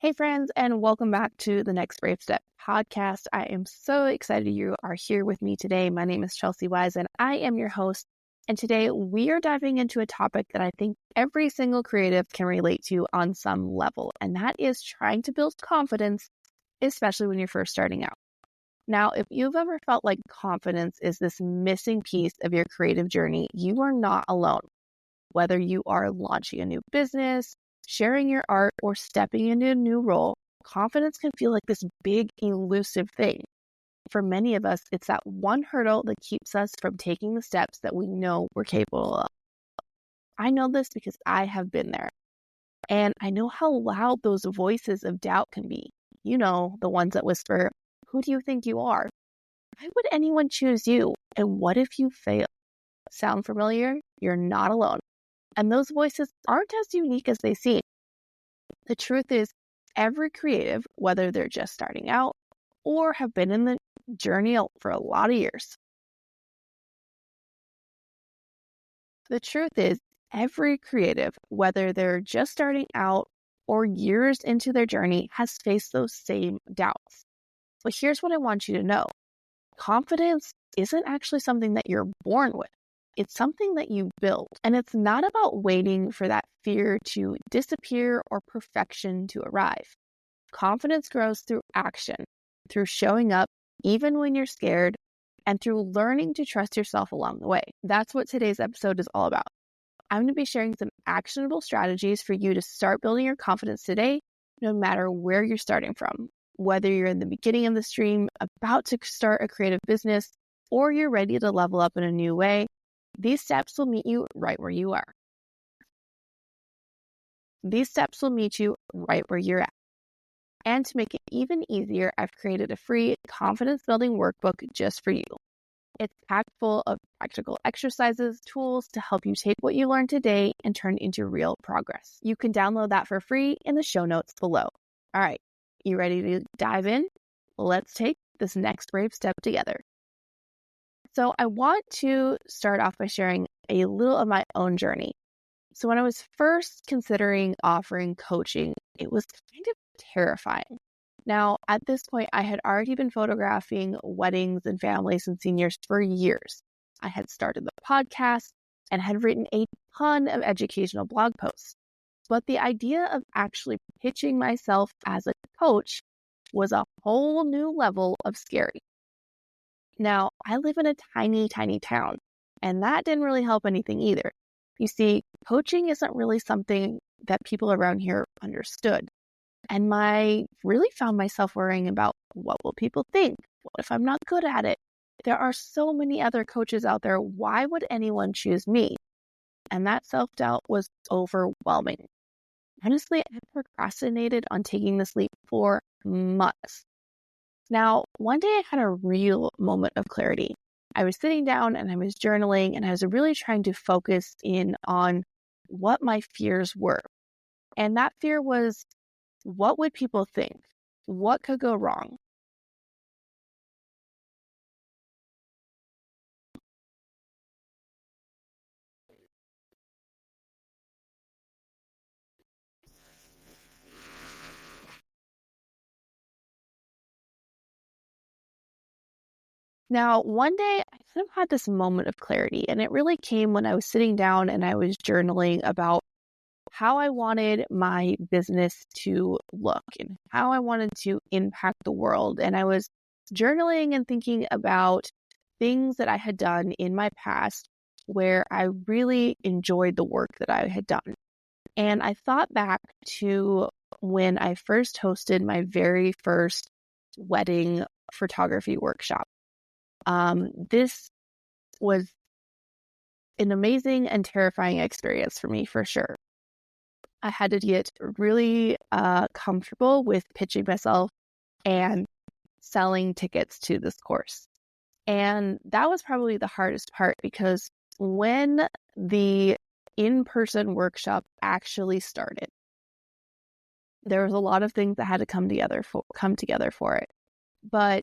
Hey, friends, and welcome back to the Next Brave Step podcast. I am so excited you are here with me today. My name is Chelsy Weisz, and I am your host. And today we are diving into a topic that I think every single creative can relate to on some level, and that is trying to build confidence, especially when you're first starting out. Now, if you've ever felt like confidence is this missing piece of your creative journey, you are not alone. Whether you are launching a new business, sharing your art, or stepping into a new role, confidence can feel like this big, elusive thing. For many of us, it's that one hurdle that keeps us from taking the steps that we know we're capable of. I know this because I have been there. And I know how loud those voices of doubt can be. You know, the ones that whisper, "Who do you think you are? Why would anyone choose you? And what if you fail?" Sound familiar? You're not alone. And those voices aren't as unique as they seem. The truth is, every creative, whether they're just starting out or have been in the journey for a lot of years, the truth is, every creative, whether they're just starting out or years into their journey, has faced those same doubts. But here's what I want you to know. Confidence isn't actually something that you're born with. It's something that you build, and it's not about waiting for that fear to disappear or perfection to arrive. Confidence grows through action, through showing up even when you're scared, and through learning to trust yourself along the way. That's what today's episode is all about. I'm going to be sharing some actionable strategies for you to start building your confidence today, no matter where you're starting from. Whether you're in the beginning of the stream, about to start a creative business, or you're ready to level up in a new way, these steps will meet you right where you are. These steps will meet you right where you're at. And to make it even easier, I've created a free confidence building workbook just for you. It's packed full of practical exercises, tools to help you take what you learned today and turn it into real progress. You can download that for free in the show notes below. All right, you ready to dive in? Let's take this next brave step together. So I want to start off by sharing a little of my own journey. So when I was first considering offering coaching, it was kind of terrifying. Now, at this point, I had already been photographing weddings and families and seniors for years. I had started the podcast and had written a ton of educational blog posts. But the idea of actually pitching myself as a coach was a whole new level of scary. Now, I live in a tiny, tiny town, and that didn't really help anything either. You see, coaching isn't really something that people around here understood. And I really found myself worrying about, what will people think? What if I'm not good at it? There are so many other coaches out there. Why would anyone choose me? And that self-doubt was overwhelming. Honestly, I procrastinated on taking this leap for months. Now, one day I had a real moment of clarity. I was sitting down and I was journaling, and I was really trying to focus in on what my fears were. And that fear was, what would people think? What could go wrong? Now, one day I kind of had this moment of clarity, and it really came when I was sitting down and I was journaling about how I wanted my business to look and how I wanted to impact the world. And I was journaling and thinking about things that I had done in my past where I really enjoyed the work that I had done. And I thought back to when I first hosted my very first wedding photography workshop. This was an amazing and terrifying experience for me, for sure. I had to get really comfortable with pitching myself and selling tickets to this course. And that was probably the hardest part, because when the in-person workshop actually started, there was a lot of things that had to come together for it. But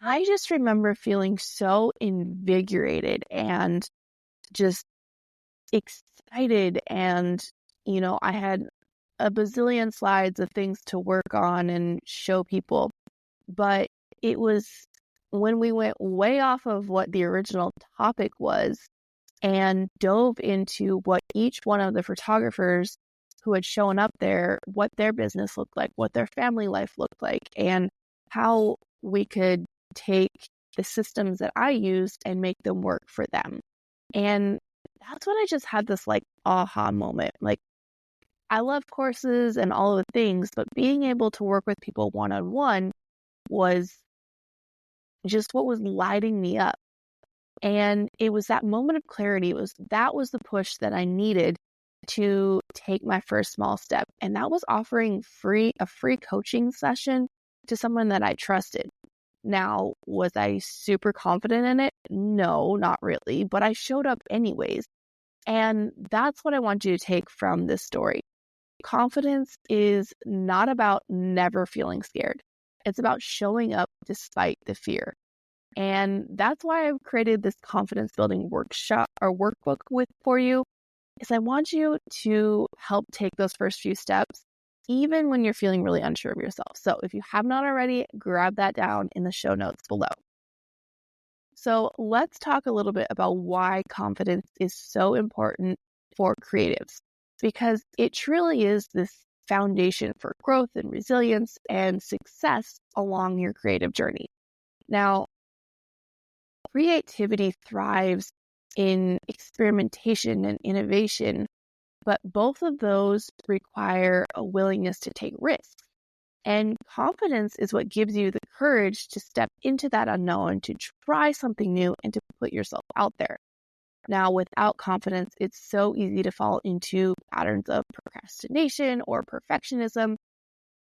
I just remember feeling so invigorated and just excited, and I had a bazillion slides of things to work on and show people. But it was when we went way off of what the original topic was and dove into what each one of the photographers who had shown up there, what their business looked like, what their family life looked like, and how we could take the systems that I used and make them work for them. And that's when I just had this like aha moment. Like, I love courses and all of the things, but being able to work with people one-on-one was just what was lighting me up. And it was that moment of clarity. That was the push that I needed to take my first small step. And that was offering a free coaching session to someone that I trusted. Now, was I super confident in it? No, not really, but I showed up anyways. And that's what I want you to take from this story. Confidence is not about never feeling scared. It's about showing up despite the fear. And that's why I've created this confidence building workshop or workbook for you, is I want you to help take those first few steps, even when you're feeling really unsure of yourself. So if you have not already, grab that down in the show notes below. So let's talk a little bit about why confidence is so important for creatives, because it truly is this foundation for growth and resilience and success along your creative journey. Now, creativity thrives in experimentation and innovation, but both of those require a willingness to take risks. And confidence is what gives you the courage to step into that unknown, to try something new, and to put yourself out there. Now, without confidence, it's so easy to fall into patterns of procrastination or perfectionism,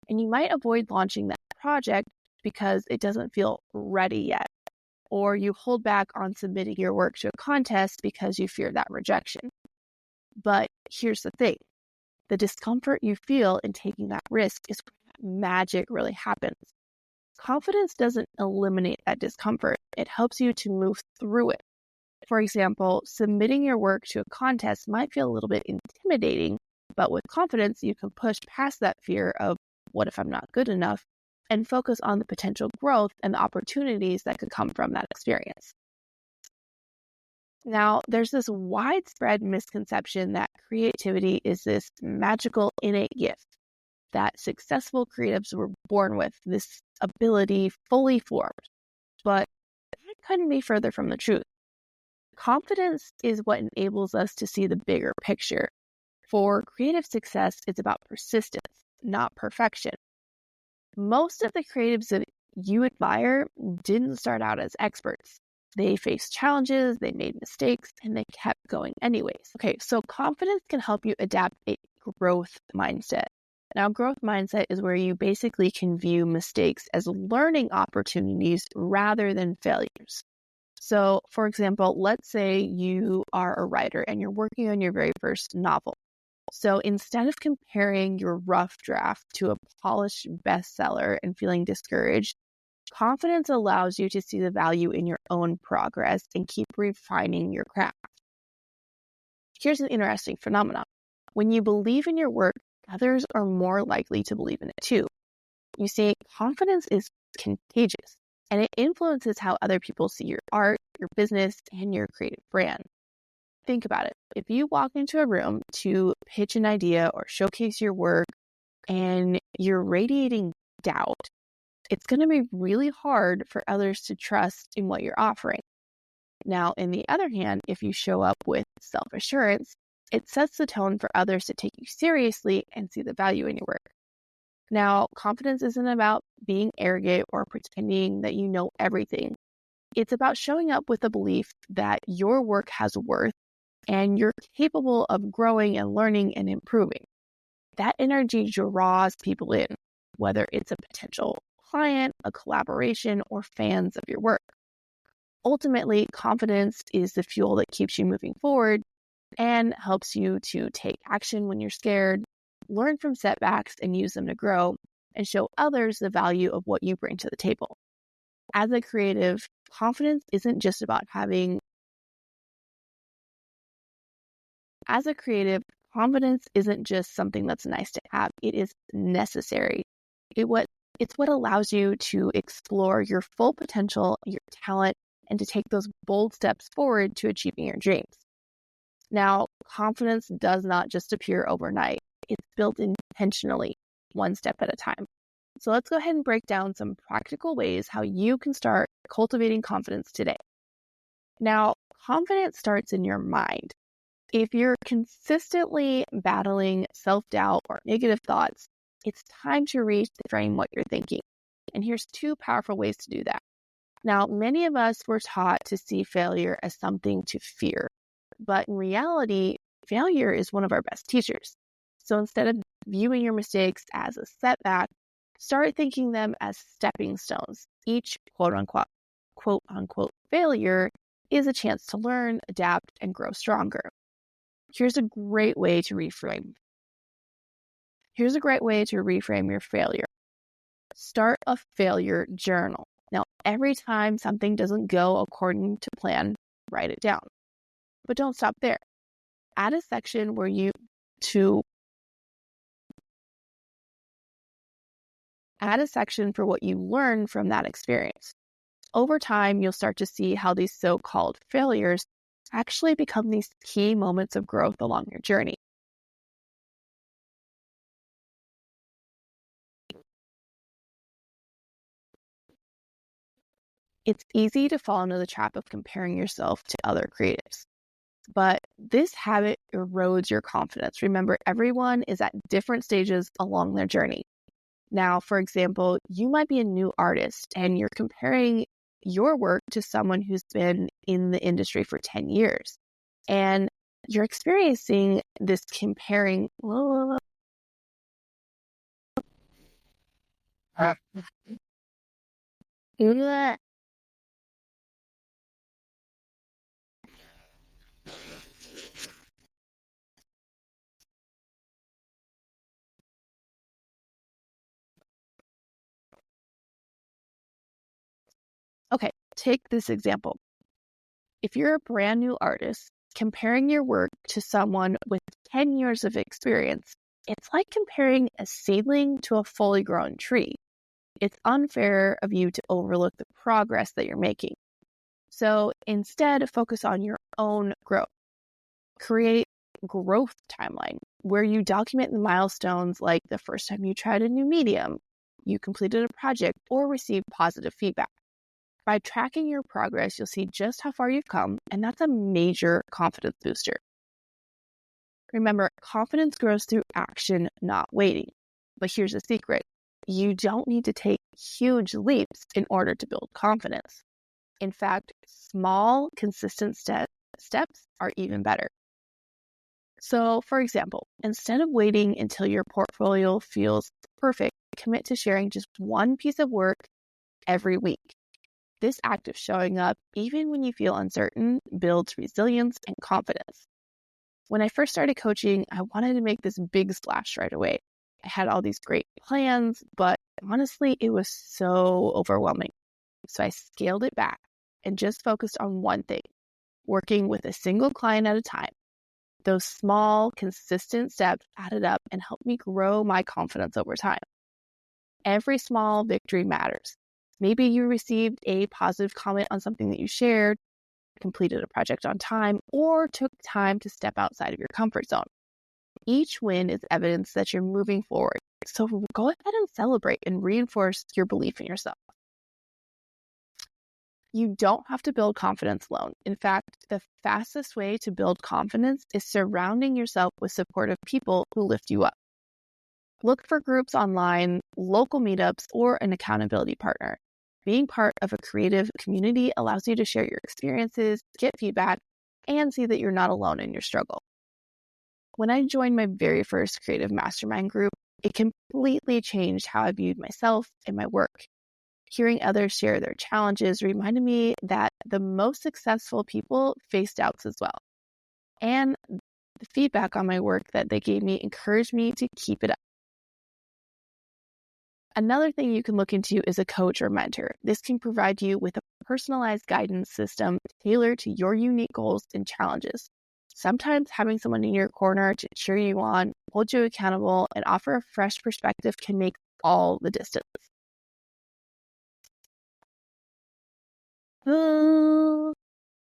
and you might avoid launching that project because it doesn't feel ready yet, or you hold back on submitting your work to a contest because you fear that rejection. But here's the thing. The discomfort you feel in taking that risk is where magic really happens. Confidence doesn't eliminate that discomfort. It helps you to move through it. For example, submitting your work to a contest might feel a little bit intimidating, but with confidence, you can push past that fear of what if I'm not good enough and focus on the potential growth and the opportunities that could come from that experience. Now, there's this widespread misconception that creativity is this magical innate gift that successful creatives were born with, this ability fully formed. But that couldn't be further from the truth. Confidence is what enables us to see the bigger picture. For creative success, it's about persistence, not perfection. Most of the creatives that you admire didn't start out as experts. They faced challenges, they made mistakes, and they kept going anyways. Okay, so confidence can help you adapt a growth mindset. Now, growth mindset is where you basically can view mistakes as learning opportunities rather than failures. So, for example, let's say you are a writer and you're working on your very first novel. So instead of comparing your rough draft to a polished bestseller and feeling discouraged, confidence allows you to see the value in your own progress and keep refining your craft. Here's an interesting phenomenon. When you believe in your work, others are more likely to believe in it too. You see, confidence is contagious, and it influences how other people see your art, your business, and your creative brand. Think about it. If you walk into a room to pitch an idea or showcase your work and you're radiating doubt, it's going to be really hard for others to trust in what you're offering. Now, on the other hand, if you show up with self-assurance, it sets the tone for others to take you seriously and see the value in your work. Now, confidence isn't about being arrogant or pretending that you know everything. It's about showing up with a belief that your work has worth and you're capable of growing and learning and improving. That energy draws people in, whether it's a potential client, a collaboration, or fans of your work. Ultimately, confidence is the fuel that keeps you moving forward and helps you to take action when you're scared, learn from setbacks and use them to grow, and show others the value of what you bring to the table. As a creative, confidence isn't just about confidence isn't just something that's nice to have, it is necessary. It's what allows you to explore your full potential, your talent, and to take those bold steps forward to achieving your dreams. Now, confidence does not just appear overnight. It's built intentionally, one step at a time. So let's go ahead and break down some practical ways how you can start cultivating confidence today. Now, confidence starts in your mind. If you're consistently battling self-doubt or negative thoughts, it's time to reframe what you're thinking. And here's two powerful ways to do that. Now, many of us were taught to see failure as something to fear, but in reality, failure is one of our best teachers. So instead of viewing your mistakes as a setback, start thinking them as stepping stones. Each quote unquote failure is a chance to learn, adapt, and grow stronger. Here's a great way to reframe your failure. Start a failure journal. Now, every time something doesn't go according to plan, write it down. But don't stop there. Add a section for what you learned from that experience. Over time, you'll start to see how these so-called failures actually become these key moments of growth along your journey. It's easy to fall into the trap of comparing yourself to other creatives, but this habit erodes your confidence. Remember, everyone is at different stages along their journey. Now, for example, you might be a new artist and you're comparing your work to someone who's been in the industry for 10 years. And you're experiencing this comparing. Okay, take this example. If you're a brand new artist, comparing your work to someone with 10 years of experience, it's like comparing a seedling to a fully grown tree. It's unfair of you to overlook the progress that you're making. So instead, focus on your own growth. Create a growth timeline where you document the milestones, like the first time you tried a new medium, you completed a project, or received positive feedback. By tracking your progress, you'll see just how far you've come, and that's a major confidence booster. Remember, confidence grows through action, not waiting. But here's the secret. You don't need to take huge leaps in order to build confidence. In fact, small, consistent steps are even better. So, for example, instead of waiting until your portfolio feels perfect, commit to sharing just one piece of work every week. This act of showing up, even when you feel uncertain, builds resilience and confidence. When I first started coaching, I wanted to make this big splash right away. I had all these great plans, but honestly, it was so overwhelming. So I scaled it back and just focused on one thing, working with a single client at a time. Those small, consistent steps added up and helped me grow my confidence over time. Every small victory matters. Maybe you received a positive comment on something that you shared, completed a project on time, or took time to step outside of your comfort zone. Each win is evidence that you're moving forward. So go ahead and celebrate and reinforce your belief in yourself. You don't have to build confidence alone. In fact, the fastest way to build confidence is surrounding yourself with supportive people who lift you up. Look for groups online, local meetups, or an accountability partner. Being part of a creative community allows you to share your experiences, get feedback, and see that you're not alone in your struggle. When I joined my very first creative mastermind group, it completely changed how I viewed myself and my work. Hearing others share their challenges reminded me that the most successful people face doubts as well. And the feedback on my work that they gave me encouraged me to keep it up. Another thing you can look into is a coach or mentor. This can provide you with a personalized guidance system tailored to your unique goals and challenges. Sometimes having someone in your corner to cheer you on, hold you accountable, and offer a fresh perspective can make all the distance.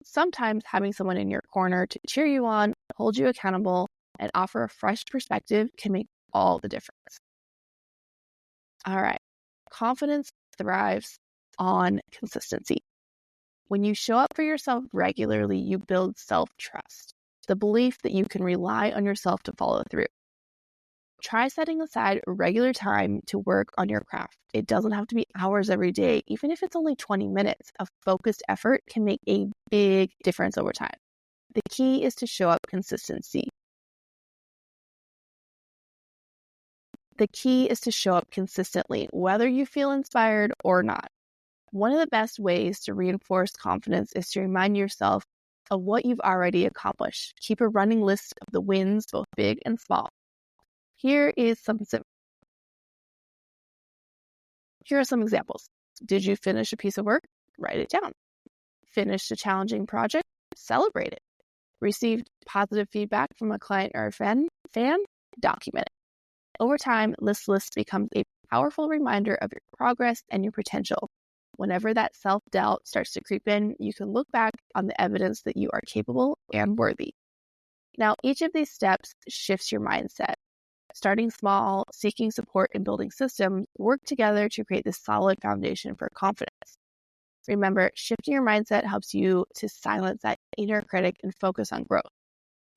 Sometimes having someone in your corner to cheer you on, hold you accountable, and offer a fresh perspective can make all the difference. All right. Confidence thrives on consistency. When you show up for yourself regularly, you build self-trust, the belief that you can rely on yourself to follow through. Try setting aside regular time to work on your craft. It doesn't have to be hours every day. Even if it's only 20 minutes of focused effort can make a big difference over time. The key is to show up consistently. The key is to show up consistently, whether you feel inspired or not. One of the best ways to reinforce confidence is to remind yourself of what you've already accomplished. Keep a running list of the wins, both big and small. Here are some examples. Did you finish a piece of work? Write it down. Finished a challenging project? Celebrate it. Received positive feedback from a client or a fan? Document it. Over time, this list becomes a powerful reminder of your progress and your potential. Whenever that self-doubt starts to creep in, you can look back on the evidence that you are capable and worthy. Now, each of these steps shifts your mindset. Starting small, seeking support, and building systems work together to create this solid foundation for confidence. Remember, shifting your mindset helps you to silence that inner critic and focus on growth.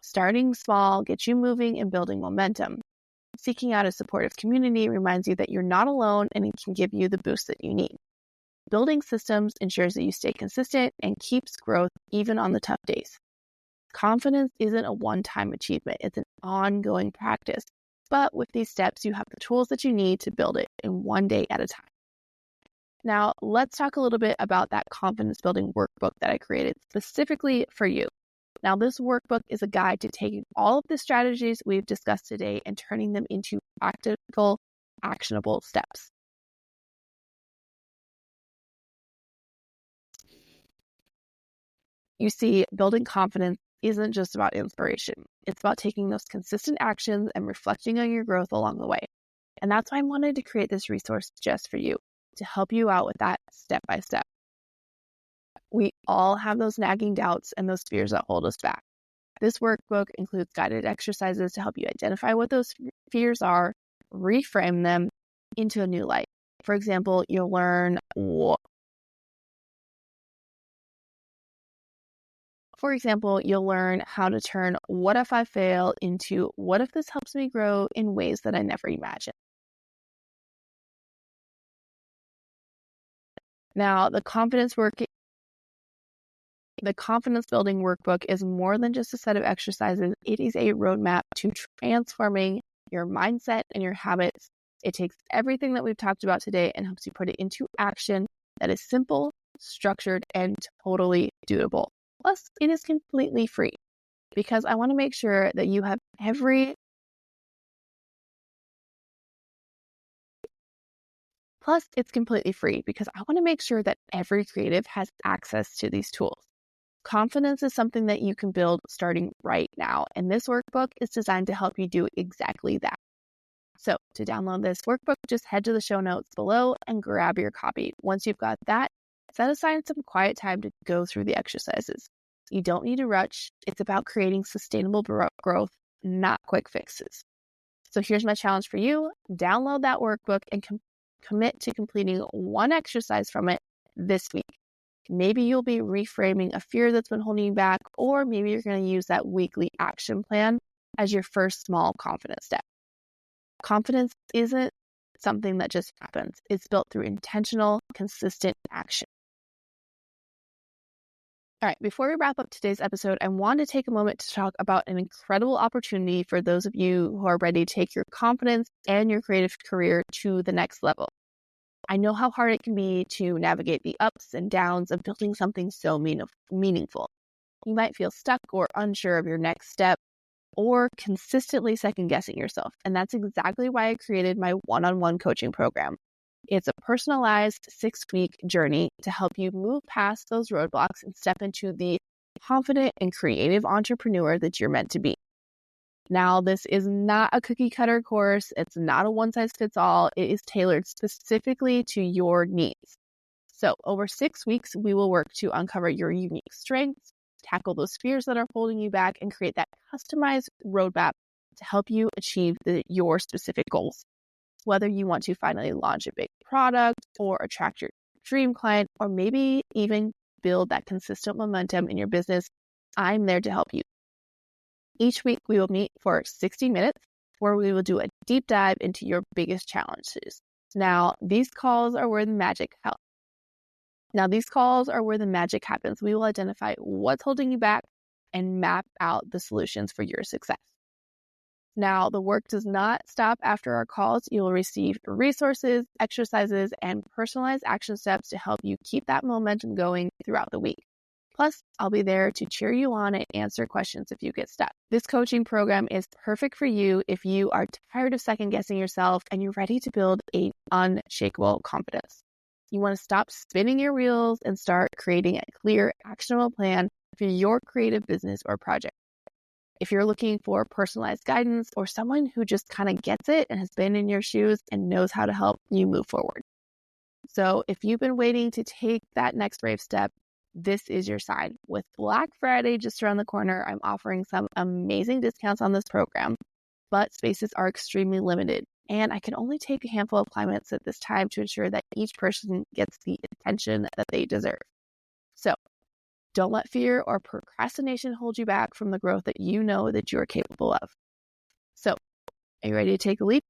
Starting small gets you moving and building momentum. Seeking out a supportive community reminds you that you're not alone and it can give you the boost that you need. Building systems ensures that you stay consistent and keeps growth even on the tough days. Confidence isn't a one-time achievement. It's an ongoing practice. But with these steps, you have the tools that you need to build it in one day at a time. Now, let's talk a little bit about that confidence building workbook that I created specifically for you. Now, this workbook is a guide to taking all of the strategies we've discussed today and turning them into practical, actionable steps. You see, building confidence isn't just about inspiration. It's about taking those consistent actions and reflecting on your growth along the way. And that's why I wanted to create this resource just for you, to help you out with that step by step. We all have those nagging doubts and those fears that hold us back. This workbook includes guided exercises to help you identify what those fears are, reframe them into a new light. For example, you'll learn how to turn what if I fail into what if this helps me grow in ways that I never imagined. Now, the confidence building workbook is more than just a set of exercises. It is a roadmap to transforming your mindset and your habits. It takes everything that we've talked about today and helps you put it into action that is simple, structured, and totally doable. Plus, it is completely free because I want to make sure that you have every creative has access to these tools. Confidence is something that you can build starting right now, and this workbook is designed to help you do exactly that. So to download this workbook, just head to the show notes below and grab your copy. Once you've got that, set aside some quiet time to go through the exercises. You don't need to rush. It's about creating sustainable growth, not quick fixes. So here's my challenge for you. Download that workbook and commit to completing one exercise from it this week. Maybe you'll be reframing a fear that's been holding you back, or maybe you're going to use that weekly action plan as your first small confidence step. Confidence isn't something that just happens. It's built through intentional, consistent action. All right, before we wrap up today's episode, I want to take a moment to talk about an incredible opportunity for those of you who are ready to take your confidence and your creative career to the next level. I know how hard it can be to navigate the ups and downs of building something so meaningful. You might feel stuck or unsure of your next step, or consistently second-guessing yourself. And that's exactly why I created my one-on-one coaching program. It's a personalized 6-week journey to help you move past those roadblocks and step into the confident and creative entrepreneur that you're meant to be. Now, this is not a cookie cutter course. It's not a one size fits all. It is tailored specifically to your needs. So over 6 weeks, we will work to uncover your unique strengths, tackle those fears that are holding you back, and create that customized roadmap to help you achieve your specific goals. Whether you want to finally launch a big product or attract your dream client, or maybe even build that consistent momentum in your business, I'm there to help you. Each week, we will meet for 60 minutes where we will do a deep dive into your biggest challenges. Now, these calls are where the magic happens. We will identify what's holding you back and map out the solutions for your success. Now, the work does not stop after our calls. You will receive resources, exercises, and personalized action steps to help you keep that momentum going throughout the week. Plus, I'll be there to cheer you on and answer questions if you get stuck. This coaching program is perfect for you if you are tired of second-guessing yourself and you're ready to build an unshakable confidence. You want to stop spinning your wheels and start creating a clear, actionable plan for your creative business or project. If you're looking for personalized guidance or someone who just kind of gets it and has been in your shoes and knows how to help you move forward. So if you've been waiting to take that next brave step, this is your sign. With Black Friday just around the corner, I'm offering some amazing discounts on this program, but spaces are extremely limited. And I can only take a handful of clients at this time to ensure that each person gets the attention that they deserve. So don't let fear or procrastination hold you back from the growth that you know that you are capable of. So are you ready to take a leap?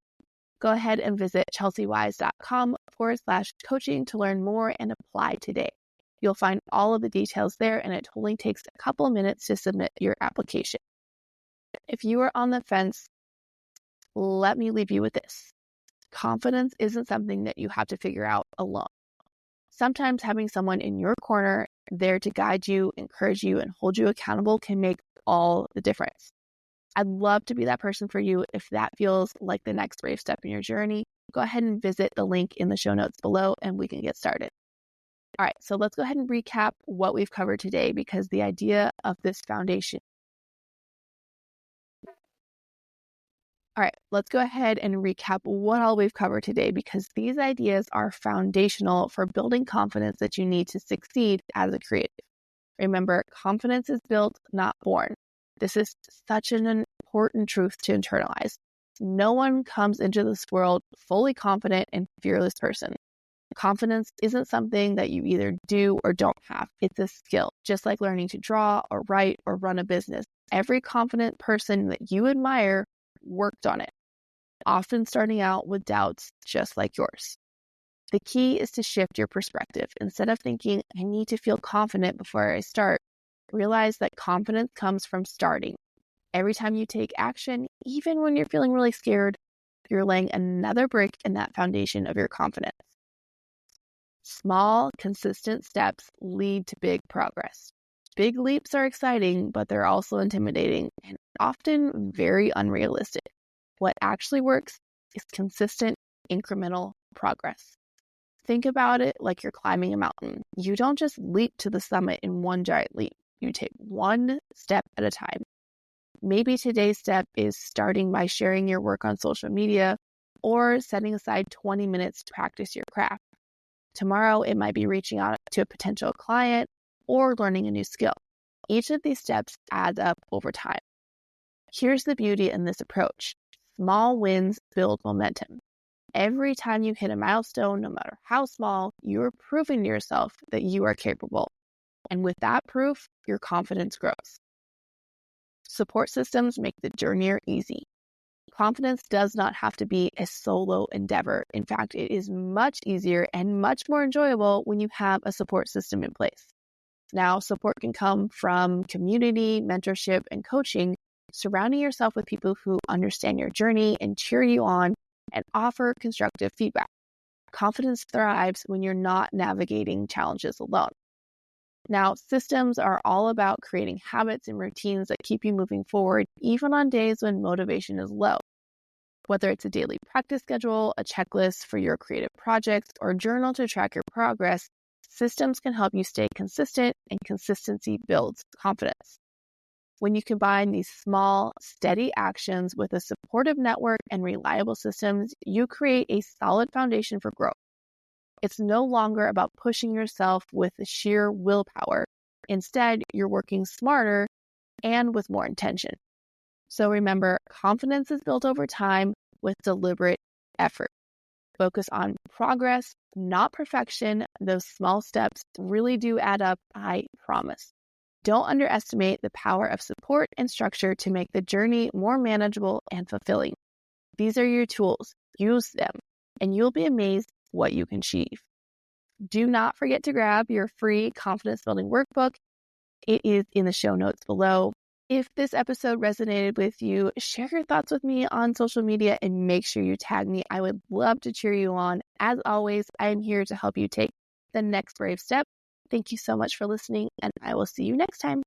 Go ahead and visit chelseyweisz.com/coaching to learn more and apply today. You'll find all of the details there, and it only takes a couple of minutes to submit your application. If you are on the fence, let me leave you with this. Confidence isn't something that you have to figure out alone. Sometimes having someone in your corner there to guide you, encourage you, and hold you accountable can make all the difference. I'd love to be that person for you. If that feels like the next brave step in your journey, go ahead and visit the link in the show notes below and we can get started. All right, so let's go ahead and recap what we've covered today, because the idea of this foundation. All right, let's go ahead and recap what all we've covered today, because these ideas are foundational for building confidence that you need to succeed as a creative. Remember, confidence is built, not born. This is such an important truth to internalize. No one comes into this world fully confident and fearless person. Confidence isn't something that you either do or don't have. It's a skill, just like learning to draw or write or run a business. Every confident person that you admire worked on it, often starting out with doubts just like yours. The key is to shift your perspective. Instead of thinking, I need to feel confident before I start, realize that confidence comes from starting. Every time you take action, even when you're feeling really scared, you're laying another brick in that foundation of your confidence. Small, consistent steps lead to big progress. Big leaps are exciting, but they're also intimidating and often very unrealistic. What actually works is consistent, incremental progress. Think about it like you're climbing a mountain. You don't just leap to the summit in one giant leap. You take one step at a time. Maybe today's step is starting by sharing your work on social media or setting aside 20 minutes to practice your craft. Tomorrow, it might be reaching out to a potential client or learning a new skill. Each of these steps adds up over time. Here's the beauty in this approach. Small wins build momentum. Every time you hit a milestone, no matter how small, you're proving to yourself that you are capable. And with that proof, your confidence grows. Support systems make the journey easy. Confidence does not have to be a solo endeavor. In fact, it is much easier and much more enjoyable when you have a support system in place. Now, support can come from community, mentorship, and coaching. Surrounding yourself with people who understand your journey and cheer you on and offer constructive feedback. Confidence thrives when you're not navigating challenges alone. Now, systems are all about creating habits and routines that keep you moving forward, even on days when motivation is low. Whether it's a daily practice schedule, a checklist for your creative projects, or a journal to track your progress, Systems can help you stay consistent, and consistency builds confidence. When you combine these small, steady actions with a supportive network and reliable systems, you create a solid foundation for growth. It's no longer about pushing yourself with sheer willpower. Instead, you're working smarter and with more intention. So remember, confidence is built over time with deliberate effort. Focus on progress, not perfection. Those small steps really do add up, I promise. Don't underestimate the power of support and structure to make the journey more manageable and fulfilling. These are your tools. Use them, and you'll be amazed what you can achieve. Do not forget to grab your free confidence building workbook. It is in the show notes below. If this episode resonated with you, share your thoughts with me on social media and make sure you tag me. I would love to cheer you on. As always, I am here to help you take the next brave step. Thank you so much for listening, and I will see you next time.